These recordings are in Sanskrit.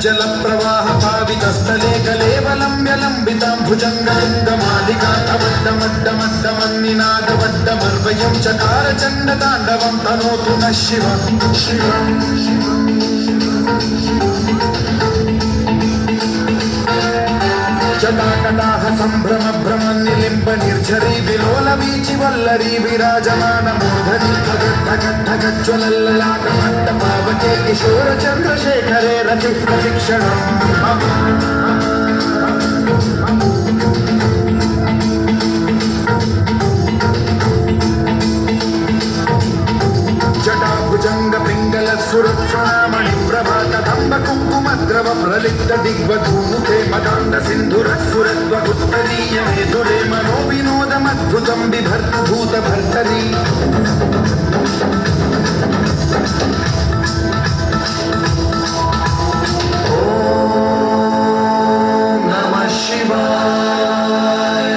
जल प्रवाह पावितस्थले कलेवलम्ब्य लम्बितां भुजङ्गलिङ्गमालिकान्तवड्डमड्डमड्डमन्निनादवड्डमर्वयं चकार चण्डताण्डवं तनोतु नः शिवं शिवं जटाकटाह सम्भ्रम भ्रमन्निलिम्ब निर्झरी विलोल वीचि वल्लरी विराजमान मूर्धनि ठगज्ज्वलल्ललाटमट्टपावके किशोर चन्द्रशेखरे रति प्रतिक्षणम् जटाभुजंग पिंगल सुरक्षणामणि प्रभात कंब कुंकुमद्रव प्रलिप्त दिग्वधूमुखे मदान्त सिंधुर सुरत्वगुत्तरीय मेधुरे मनो विनोदमद्भुतं बिभर्त भूत भर्तरी ओम नमः शिवाय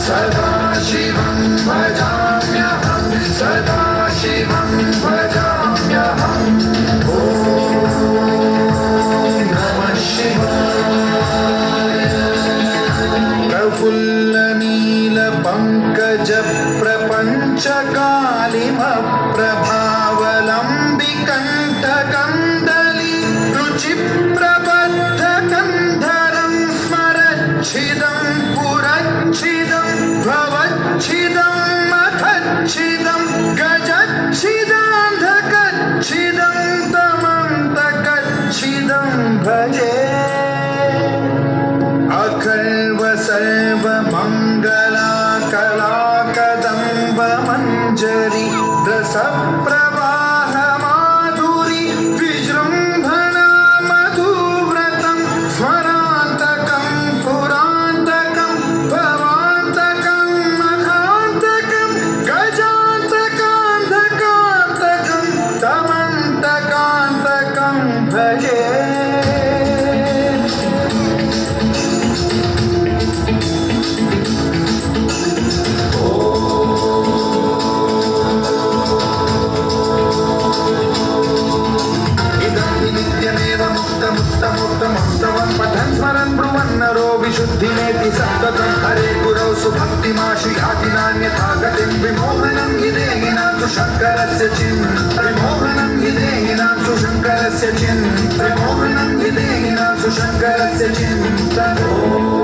सदा शिवं भजाम्यहं सदा शिवं भजाम्यहं ॐ नमः शिवाय प्रफुल्लनीलपङ्कज प्रपञ्चकालिमप्रभावलम्बिकण्ठकन्दली रुचिप्रबद्धकन्धरं स्मरच्छिदं पुरच्छिदं भवच्छिदं मखच्छिदं गजच्छिदान्धकच्छिदं तमन्तकच्छिदं भजे अखर्व सर्वमङ्गलाकलाकदम्ब मञ्जरी रसप्रवाह माधुरी विजृम्भणा मधुव्रतं स्मरान्तकं पुरान्तकं भवान्तकं मखान्तकं गजान्तकान्धकान्तकं तमन्तकान्तकं भजे मुक्तमुत्तमस्तवं पठन् स्मरन् ब्रुवन्नरो विशुद्धिमेति सन्ततं हरे गुरौ सुभक्तिमाशु याति नान्यथा गतिं विमोहनं हि देहिनां सुशङ्करस्य विमोहनं हि देहिनां सुशङ्करस्य विमोहनं हि देहिनां सुशङ्करस्य चिन्तनम्